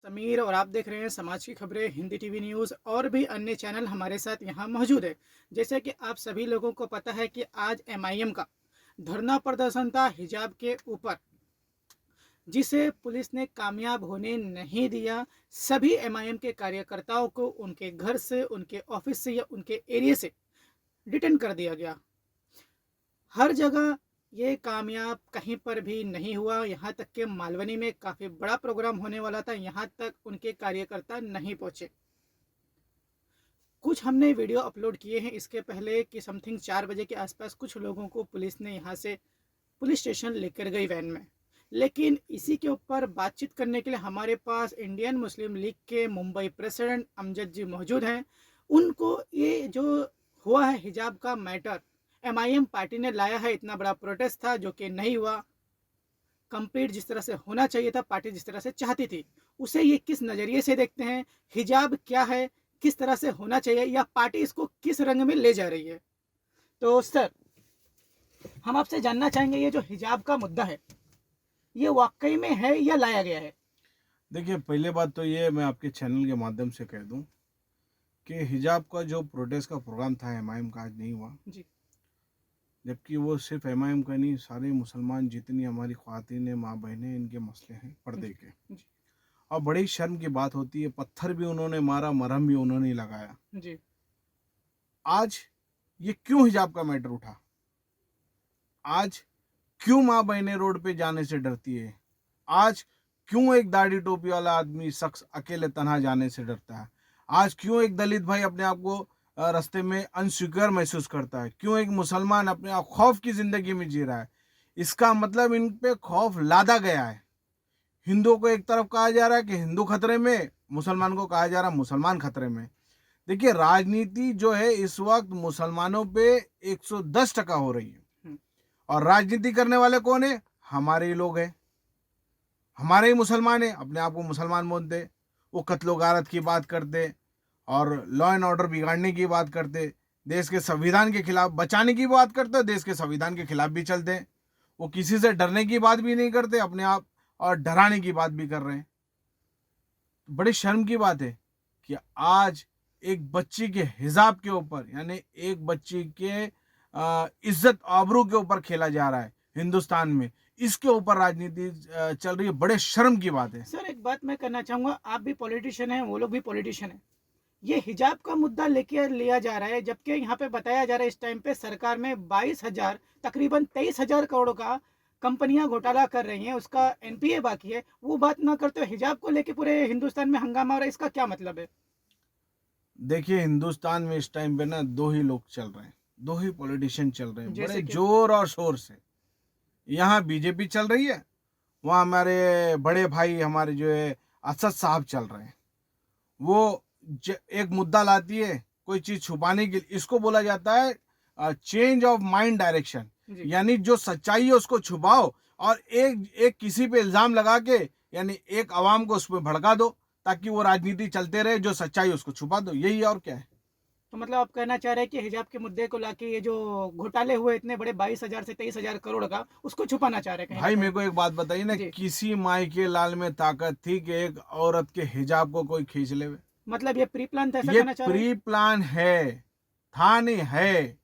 समीर और आप देख रहे हैं समाज की खबरें हिंदी टीवी न्यूज़ और भी अन्य चैनल हमारे साथ यहाँ मौजूद है। जैसे कि आप सभी लोगों को पता है कि आज एमआईएम का धरना प्रदर्शन था हिजाब के ऊपर, जिसे पुलिस ने कामयाब होने नहीं दिया। सभी एमआईएम के कार्यकर्ताओं को उनके घर से, उनके ऑफिस से या उनके एरिया से डिटेन कर दिया गया। हर जगह ये कामयाब कहीं पर भी नहीं हुआ। यहाँ तक कि मालवनी में काफ़ी बड़ा प्रोग्राम होने वाला था, यहाँ तक उनके कार्यकर्ता नहीं पहुँचे। कुछ हमने वीडियो अपलोड किए हैं इसके पहले कि समथिंग 4 बजे के आसपास कुछ लोगों को पुलिस ने यहाँ से पुलिस स्टेशन लेकर गई वैन में। लेकिन इसी के ऊपर बातचीत करने के लिए हमारे पास इंडियन मुस्लिम लीग के मुंबई प्रेसिडेंट अमजद जी मौजूद हैं। उनको ये जो हुआ है हिजाब का मैटर, एमआईएम पार्टी ने लाया है, इतना बड़ा प्रोटेस्ट था जो कि नहीं हुआ। कंप्लीट जिस तरह से होना चाहिए था, पार्टी जिस तरह से चाहती थी, उसे ये किस नज़रिए से देखते हैं? हिजाब क्या है, किस तरह से होना चाहिए, या पार्टी इसको किस रंग में ले जा रही है? तो सर, हम आपसे जानना चाहेंगे ये जो हिजाब का मुद्दा है, ये वाकई में है या लाया गया है? देखिए, पहले बात तो ये मैं आपके चैनल के माध्यम से कह दूं कि हिजाब का जो प्रोटेस्ट का प्रोग्राम था एमआईएम का, आज नहीं हुआ। जी। जबकि वो सिर्फ एमआईएम का नहीं, सारे मुसलमान जितनी हमारी ख्वातीन माँ बहनें, इनके मसले हैं पर्दे के। जी। और बड़ी शर्म की बात होती है, पत्थर भी उन्होंने मारा, मरहम भी उन्होंने लगाया। जी। आज ये क्यों हिजाब का मैटर उठा? आज क्यों माँ बहनें रोड पे जाने से डरती है? आज क्यों एक दाढ़ी टोपी वाला आदमी शख्स अकेले तन्हा जाने से डरता है? आज क्यों एक दलित भाई अपने आप को रास्ते में अनसिक्योर महसूस करता है? क्यों एक मुसलमान अपने आप खौफ की जिंदगी में जी रहा है? इसका मतलब इन पे खौफ लादा गया है। हिंदुओं को एक तरफ कहा जा रहा है कि हिंदू खतरे में, मुसलमान को कहा जा रहा है मुसलमान खतरे में। देखिए, राजनीति जो है इस वक्त मुसलमानों पे 110% हो रही है। और राजनीति करने वाले कौन है? हमारे ही लोग हैं, हमारे ही मुसलमान है, अपने आप को मुसलमान बोलते। वो कत्लो गारत की बात करते और लॉ एंड ऑर्डर बिगाड़ने की बात करते, देश के संविधान के खिलाफ बचाने की बात करते, देश के संविधान के खिलाफ भी चलते हैं। वो किसी से डरने की बात भी नहीं करते अपने आप, और डराने की बात भी कर रहे हैं। बड़ी शर्म की बात है कि आज एक बच्ची के हिजाब के ऊपर, यानी एक बच्ची के इज्जत आबरू के ऊपर खेला जा रहा है हिंदुस्तान में। इसके ऊपर राजनीति चल रही है। बड़े शर्म की बात है। सर, एक बात मैं करना चाहूँगा, आप भी पॉलिटिशियन हैं, वो लोग भी पॉलिटिशियन हैं। ये हिजाब का मुद्दा लेके लिया जा रहा है, जबकि यहाँ पे बताया जा रहा है इस टाइम पे सरकार में 22,000, तकरीबन 23,000 करोड़ का कंपनियां घोटाला कर रही हैं, उसका एनपीए बाकी है। वो बात ना करते हो हिजाब को लेके पूरे हिंदुस्तान में हंगामा हो रहा है, इसका क्या मतलब है? देखिए, हिंदुस्तान में इस टाइम पे ना दो ही लोग चल रहे हैं, दो ही पॉलिटिशियन चल रहे हैं, बड़े जैसे कि जोर और शोर से। यहाँ बीजेपी चल रही है, वहाँ हमारे बड़े भाई हमारे जो है असद साहब चल रहे हैं। वो एक मुद्दा लाती है कोई चीज छुपाने के लिए, इसको बोला जाता है चेंज ऑफ माइंड डायरेक्शन। यानी जो सच्चाई है उसको छुपाओ और एक एक किसी पे इल्जाम लगा के, यानी एक आवाम को उस पर भड़का दो ताकि वो राजनीति चलते रहे, जो सच्चाई उसको छुपा दो। यही और क्या है। तो मतलब आप कहना चाह रहे हैं कि हिजाब के मुद्दे को लाके ये जो घोटाले हुए इतने बड़े 22,000 से 23,000 करोड़ का, उसको छुपाना चाह रहे हैं कहीं ना भाई, कहीं? मेरे को एक बात बताइए ना, जी। किसी माई के लाल में ताकत थी कि एक औरत के हिजाब को कोई खींच ले? मतलब ये प्री प्लान था, ऐसा ये कहना चाह रहे हैं? प्री प्लान है, था नहीं है।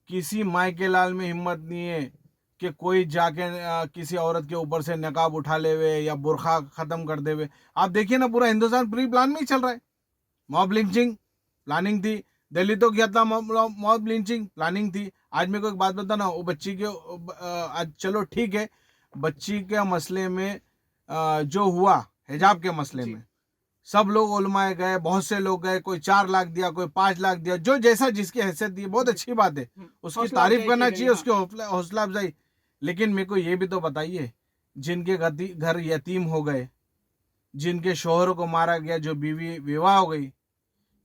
किसी माई के लाल में हिम्मत नहीं है कि कोई जाके किसी औरत के ऊपर से नकाब उठा लेवे या बुरखा खत्म कर देवे। आप देखिए ना, पूरा हिंदुस्तान प्री प्लान में ही चल रहा है। मॉब लिंचिंग प्लानिंग थी, दिल्ली तो किया था, मॉब लिंचिंग प्लानिंग थी। आज मेरे को एक बात बताना, वो बच्ची के आज चलो ठीक है, बच्ची के मसले में जो हुआ हिजाब के मसले जी। में, सब लोग उलमाए गए, बहुत से लोग गए, कोई 4 लाख दिया, कोई 5 लाख दिया, जो जैसा जिसकी हैसियत दी, बहुत अच्छी बात है, उसकी हौसला तारीफ अफजाई करना की गई, चाहिए, हाँ। उसकी हौसला अफजाई। लेकिन मेरे को ये भी तो बताइए, जिनके घर यतीम हो गए, जिनके शोहरों को मारा गया, जो बीवी विवाह हो गई,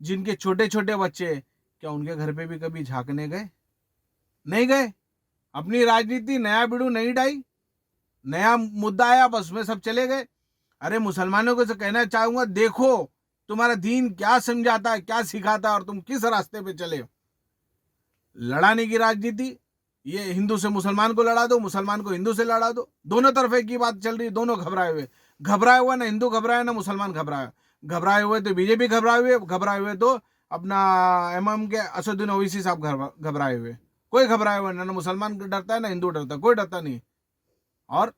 जिनके छोटे छोटे बच्चे, क्या उनके घर पे भी कभी झांकने गए? नहीं गए। अपनी राजनीति नया बिड़ू नहीं डाई, नया मुद्दा आया बस में सब चले गए। अरे, मुसलमानों को तो कहना चाहूंगा, देखो तुम्हारा दीन क्या समझाता है, क्या सिखाता है और तुम किस रास्ते पे चले हो। लड़ाने की राजनीति, ये हिंदू से मुसलमान को लड़ा दो, मुसलमान को हिंदू से लड़ा दो, दोनों तरफ एक ही बात चल रही है, दोनों घबराए हुए। घबराए हुआ, ना हिंदू घबराए ना मुसलमान घबराए। घबराए हुए तो बीजेपी घबराए हुए तो अपना एमएम के असदुद्दीन ओवैसी साहब घबराए हुए। कोई घबराए हुआ ना मुसलमान डरता है ना हिंदू डरता है, कोई डरता नहीं। और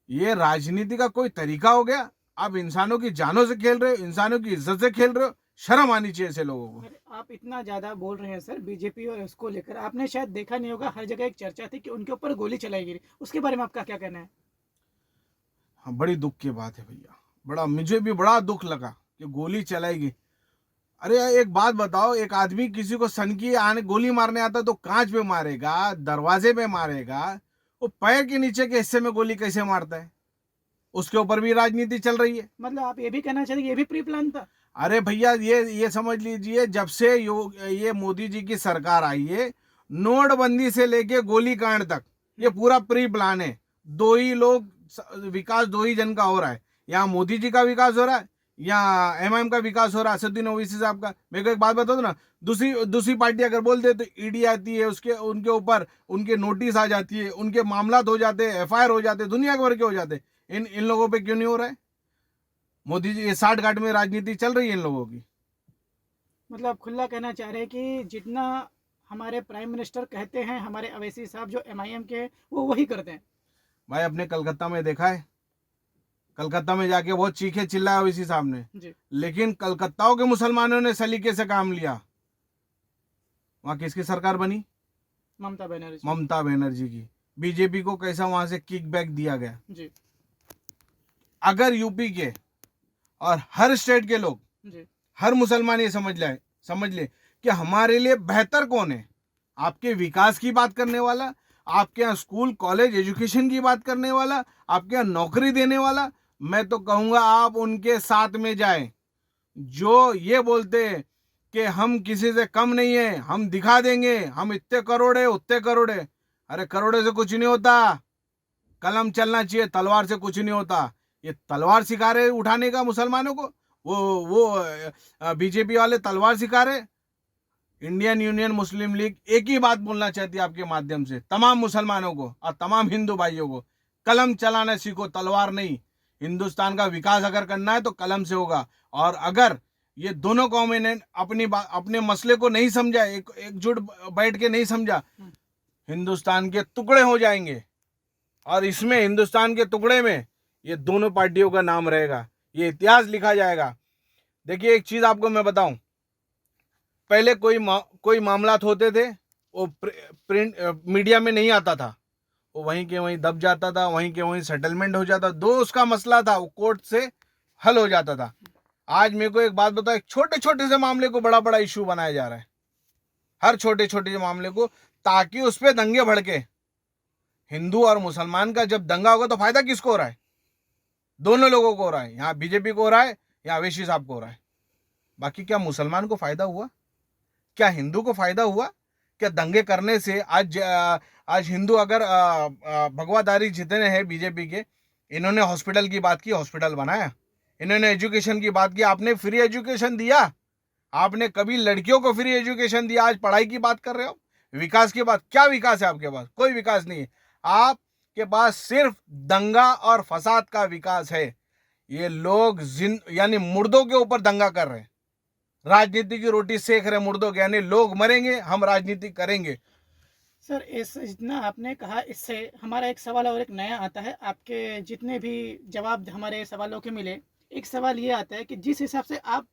ये राजनीति का कोई तरीका हो गया? आप इंसानों की जानों से खेल रहे हो, इंसानों की इज्जत से खेल रहे हो। शर्म आनी चाहिए ऐसे लोगों को। अरे आप इतना ज़्यादा बोल रहे हैं सर बीजेपी और इसको लेकर, आपने शायद देखा नहीं होगा, हर जगह एक चर्चा थी कि उनके ऊपर गोली चलाई गई। उसके बारे में आपका क्या कहना है? हाँ, बड़ी दुख की बात है भैया, बड़ा मुझे भी बड़ा दुख लगा कि गोली चलाएगी। अरे एक बात बताओ, एक आदमी किसी को सनकी आने गोली मारने आता तो कांच पे मारेगा, दरवाजे पे मारेगा, वो पैर के नीचे के हिस्से में गोली कैसे मारता है? उसके ऊपर भी राजनीति चल रही है। मतलब आप ये भी कहना चाहते हैं कि ये भी प्री प्लान था? अरे भैया, ये समझ लीजिए, जब से ये मोदी जी की सरकार आई है, नोटबंदी से लेके गोली कांड तक ये पूरा प्री प्लान है। दो ही लोग विकास दो ही जन का हो रहा है, यहाँ मोदी जी का विकास हो रहा है, यहाँ एमआईएम का विकास हो रहा है, असदुद्दीन ओवैसी साहब का। मेरे को एक बात बता दो ना, दूसरी पार्टी अगर बोल दे तो ईडी आती है, उसके उनके ऊपर उनके नोटिस आ जाती है, उनके मामलात हो जाते हैं, एफआईआर हो जाते हैं, दुनिया भर के हो जाते हैं। इन लोगों पे क्यों नहीं हो रहा है? मोदी जी, ये 60 घाट में राजनीति चल रही है इन लोगों की। मतलब आप खुला कहना चाह रहे हैं कि जितना हमारे प्राइम मिनिस्टर कहते हैं, हमारे अवैसी साहब जो एमआईएम के हैं, वो वही करते हैं। भाई अपने कलकत्ता में देखा है, कलकत्ता में जाके बहुत चीखे चिल्लाया ओवैसी साहब ने, जी। लेकिन कलकत्ताओं के मुसलमानों ने सलीके से काम लिया। वहां किसकी सरकार बनी? ममता बनर्जी। ममता बनर्जी की। बीजेपी को कैसा वहां से किक बैक दिया गया। जी। अगर यूपी के और हर स्टेट के लोग, जी। हर मुसलमान ये समझ ले कि हमारे लिए बेहतर कौन है, आपके विकास की बात करने वाला, आपके यहाँ स्कूल कॉलेज एजुकेशन की बात करने वाला, आपके यहाँ नौकरी देने वाला, मैं तो कहूंगा आप उनके साथ में जाएं। जो ये बोलते हैं कि हम किसी से कम नहीं है, हम दिखा देंगे, हम इतने करोड़ है उतने करोड़ है। अरे करोड़ों से कुछ नहीं होता, कलम चलना चाहिए, तलवार से कुछ नहीं होता। ये तलवार सिखा रहे उठाने का मुसलमानों को, वो बीजेपी वाले तलवार सिखा रहे। इंडियन यूनियन मुस्लिम लीग एक ही बात बोलना चाहती है आपके माध्यम से तमाम मुसलमानों को और तमाम हिंदू भाइयों को, कलम चलाना सीखो, तलवार नहीं। हिंदुस्तान का विकास अगर करना है तो कलम से होगा। और अगर ये दोनों कौमें ने अपने मसले को नहीं समझा, एकजुट बैठ के नहीं समझा, हिंदुस्तान के टुकड़े हो जाएंगे। और इसमें हिंदुस्तान के टुकड़े में ये दोनों पार्टियों का नाम रहेगा, ये इतिहास लिखा जाएगा। देखिए एक चीज आपको मैं बताऊं, पहले कोई मामलात होते थे, वो प्रिंट मीडिया में नहीं आता था, वो वहीं के वहीं दब जाता था, वहीं के वहीं सेटलमेंट हो जाता, दो उसका मसला था, वो कोर्ट से हल हो जाता था। आज मेरे को एक बात बताओ, एक छोटे छोटे से मामले को बड़ा बड़ा इशू बनाया जा रहा है, हर छोटे छोटे मामले को, ताकि उस पर दंगे भड़के। हिंदू और मुसलमान का जब दंगा होगा तो फायदा किसको हो रहा है? दोनों लोगों को हो रहा है। यहाँ बीजेपी को हो रहा है, यहाँ अवैसी साहब को हो रहा है। बाकी क्या मुसलमान को फायदा हुआ? क्या हिंदू को फायदा हुआ? क्या दंगे करने से आज हिंदू अगर भगवादारी जितने हैं बीजेपी के, इन्होंने हॉस्पिटल की बात की, हॉस्पिटल बनाया। इन्होंने एजुकेशन की बात की, आपने फ्री एजुकेशन दिया? आपने कभी लड़कियों को फ्री एजुकेशन दिया? आज पढ़ाई की बात कर रहे हो, विकास की बात। क्या विकास है आपके पास? कोई विकास नहीं है। आपके पास सिर्फ दंगा और फसाद का विकास है। ये लोग यानी मुर्दों के ऊपर दंगा कर रहे हैं, राजनीति की रोटी सेक रहे मुर्दों के, यानी लोग मरेंगे हम राजनीति करेंगे। सर इस जितना आपने कहा, इससे हमारा एक सवाल और एक नया आता है। आपके जितने भी जवाब हमारे सवालों के मिले, एक सवाल ये आता है कि जिस हिसाब से आप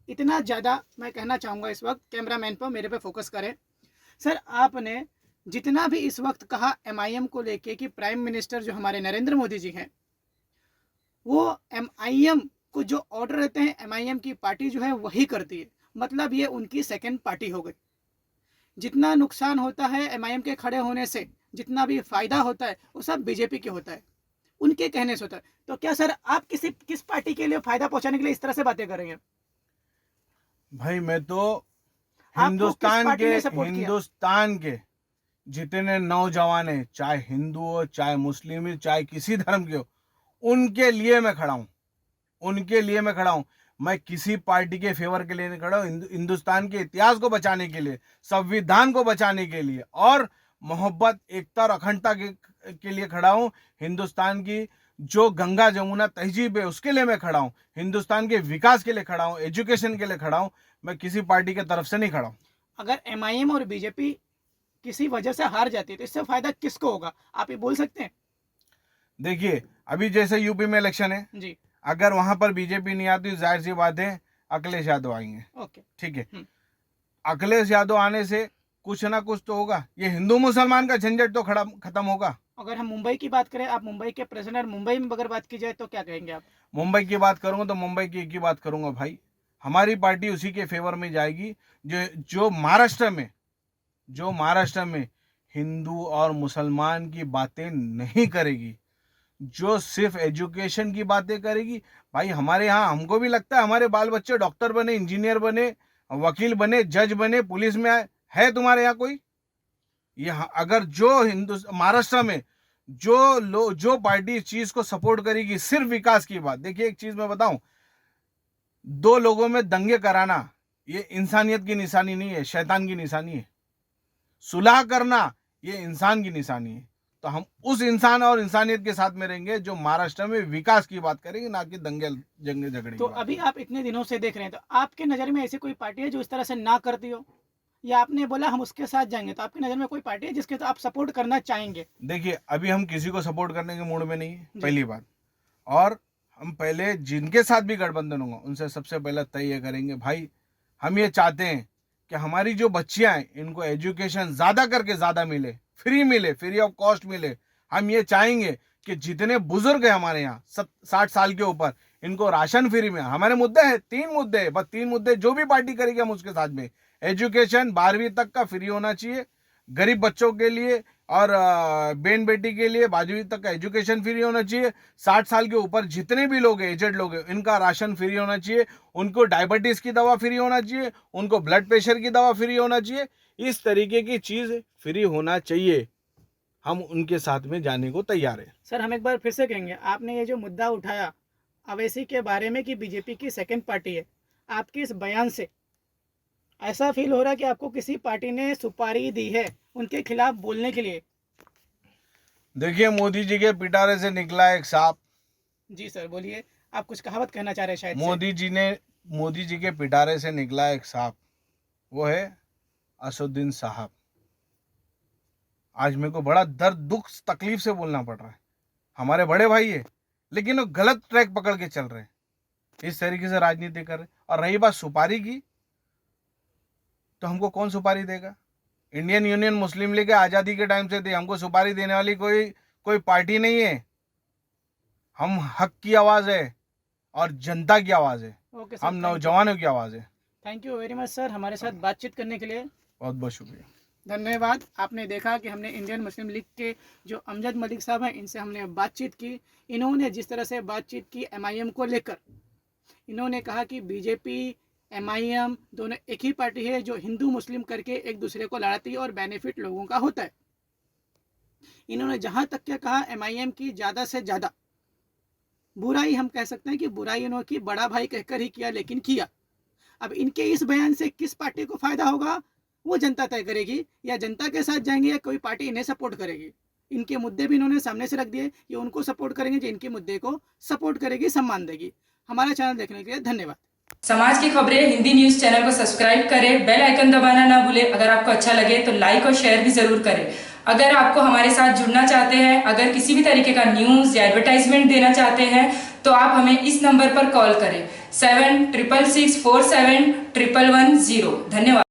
इतना ज़्यादा, मैं कहना चाहूँगा इस वक्त कैमरामैन पर मेरे पे फोकस करें सर, आपने जितना भी इस वक्त कहा एमआईएम को लेके कि प्राइम मिनिस्टर जो हमारे नरेंद्र मोदी जी हैं, वो एमआईएम को जो ऑर्डर रहते हैं एमआईएम की पार्टी जो है वही करती है। मतलब ये उनकी सेकंड पार्टी हो गई। जितना नुकसान होता है एमआईएम के खड़े होने से, जितना भी फायदा होता है, वो सब बीजेपी के होता है, उनके कहने से होता है। तो क्या सर आप किस पार्टी के लिए फायदा पहुंचाने के लिए इस तरह से बातें करेंगे? भाई मैं तो हिंदुस्तान के जितने नौजवान है, चाहे हिंदू हो, चाहे मुस्लिम हो, चाहे किसी धर्म के हो, उनके लिए मैं खड़ा हूं, उनके लिए मैं खड़ा हूं। मैं किसी पार्टी के फेवर के लिए नहीं खड़ा हूं। हिंदुस्तान के इतिहास को बचाने के लिए, संविधान को बचाने के लिए और मोहब्बत, एकता और अखंडता के लिए खड़ा हूं। हिंदुस्तान की जो गंगा जमुना तहजीब है उसके लिए मैं खड़ा हूँ, हिंदुस्तान के विकास के लिए खड़ा हूँ, एजुकेशन के लिए खड़ा हूँ। मैं किसी पार्टी के तरफ से नहीं खड़ा हूँ। अगर एमआईएम और बीजेपी किसी वजह से हार जाती है तो इससे फायदा किसको होगा, आप ये बोल सकते हैं? देखिए, अभी जैसे यूपी में इलेक्शन है जी। अगर वहां पर बीजेपी नहीं आती, जाहिर सी बात है अखिलेश यादव आएंगे। ओके। ठीक है, अखिलेश यादव आने से कुछ ना कुछ तो होगा, ये हिंदू मुसलमान का झंझट तो खत्म होगा। अगर हम मुंबई की बात करें, आप मुंबई के प्रेसिडेंट, मुंबई में अगर बात की जाए तो क्या कहेंगे आप? मुंबई की बात करूंगा तो मुंबई की एक ही बात करूंगा भाई, हमारी पार्टी उसी के फेवर में जाएगी जो महाराष्ट्र में हिंदू और मुसलमान की बातें नहीं करेगी, जो सिर्फ एजुकेशन की बातें करेगी। भाई हमारे यहाँ हमको भी लगता है हमारे बाल बच्चे डॉक्टर बने, इंजीनियर बने, वकील बने, जज बने, पुलिस में आए। है तुम्हारे यहाँ कोई? ये अगर जो महाराष्ट्र में जो पार्टी इस चीज को सपोर्ट करेगी, सिर्फ विकास की बात। देखिए एक चीज मैं बताऊं, दो लोगों में दंगे कराना ये इंसानियत की निशानी नहीं है, शैतान की निशानी है। सुलह करना ये इंसान की निशानी है। तो हम उस इंसान और इंसानियत के साथ में रहेंगे जो महाराष्ट्र में विकास की बात करेंगे, ना कि दंगे जंगे झगड़े। तो अभी आप इतने दिनों से देख रहे हैं, तो आपके नज़र में ऐसी कोई पार्टी है जो इस तरह से ना करती हो, या आपने बोला हम उसके साथ जाएंगे, तो आपकी नज़र में कोई पार्टी है जिसके साथ आप सपोर्ट करना चाहेंगे? देखिए अभी हम किसी को सपोर्ट करने के मूड में नहीं है, पहली बात। और हम पहले जिनके साथ भी गठबंधन होगा उनसे सबसे पहले तय ये करेंगे, भाई हम ये चाहते हैं कि हमारी जो बच्चियां हैं इनको एजुकेशन ज़्यादा करके ज़्यादा मिले, फ्री ऑफ कॉस्ट मिले। हम ये चाहेंगे कि जितने बुजुर्ग हैं हमारे यहाँ 60 साल के ऊपर, इनको राशन फ्री में। हमारे मुद्दे हैं, 3 मुद्दे हैं, बस 3 मुद्दे, जो भी पार्टी करेगी हम उसके साथ में। एजुकेशन 12वीं तक का फ्री होना चाहिए गरीब बच्चों के लिए, और बहन बेटी के लिए 12वीं तक का एजुकेशन फ्री होना चाहिए। 60 साल के ऊपर जितने भी लोग हैं, एजेड लोग हैं, इनका राशन फ्री होना चाहिए। उनको डायबिटीज की दवा फ्री होना चाहिए, उनको ब्लड प्रेशर की दवा फ्री होना चाहिए। इस तरीके की चीज फ्री होना चाहिए। हम उनके साथ में जाने को तैयार है। सर हम एक बार फिर से कहेंगे, आपने ये जो मुद्दा उठाया अवैसी के बारे में कि बीजेपी की सेकंड पार्टी है, आपके इस बयान से ऐसा फील हो रहा है कि आपको किसी पार्टी ने सुपारी दी है उनके खिलाफ बोलने के लिए? देखिए, मोदी जी के पिटारे से निकला एक सांप। जी सर बोलिए, आप कुछ कहावत कहना चाह रहे हैं शायद? मोदी जी के पिटारे से निकला एक सांप, वो है असदुद्दीन साहब। आज मेरे को बड़ा दर्द, दुख, तकलीफ से बोलना पड़ रहा है। हमारे बड़े भाई है, लेकिन वो गलत ट्रैक पकड़ के चल रहे हैं, इस तरीके से राजनीति कर रहे। और रही बात सुपारी की, तो हमको कौन सुपारी देगा? इंडियन यूनियन मुस्लिम लीग आज़ादी के टाइम से थी, हमको सुपारी देने वाली कोई पार्टी नहीं है। हम हक की आवाज़ है और जनता की आवाज़ है। हम नौजवानों की आवाज़ है। Thank you very much sir, हमारे साथ बातचीत करने के लिए बहुत बहुत शुक्रिया, धन्यवाद। आपने देखा कि हमने इंडियन मुस्लिम लीग के जो अमजद मलिक साहब हैं, इनसे हमने बातचीत की। इन्होंने जिस तरह से बातचीत की एमआईएम को लेकर, इन्होंने कहा कि बीजेपी एमआईएम दोनों एक ही पार्टी है जो हिंदू मुस्लिम करके एक दूसरे को लड़ाती है और बेनिफिट लोगों का होता है। इन्होंने जहां तक क्या कहा, एमआईएम की ज़्यादा से ज़्यादा बुराई, हम कह सकते हैं कि बुराई इन्होंने बड़ा भाई कहकर ही किया, लेकिन किया। अब इनके इस बयान से किस पार्टी को फायदा होगा वो जनता तय करेगी, या जनता के साथ जाएंगे या कोई पार्टी इन्हें सपोर्ट करेगी। इनके मुद्दे भी इन्होंने सामने से रख दिए, ये उनको सपोर्ट करेंगे जो इनके मुद्दे को सपोर्ट करेगी, सम्मान देगी। हमारा चैनल देखने के लिए धन्यवाद। समाज की खबरें हिंदी न्यूज चैनल को सब्सक्राइब करें, बेल आइकन दबाना ना भूलें। अगर आपको अच्छा लगे तो लाइक और शेयर भी जरूर करें। अगर आपको हमारे साथ जुड़ना चाहते हैं, अगर किसी भी तरीके का न्यूज या एडवर्टाइजमेंट देना चाहते हैं, तो आप हमें इस नंबर पर कॉल करें 7666471110। धन्यवाद।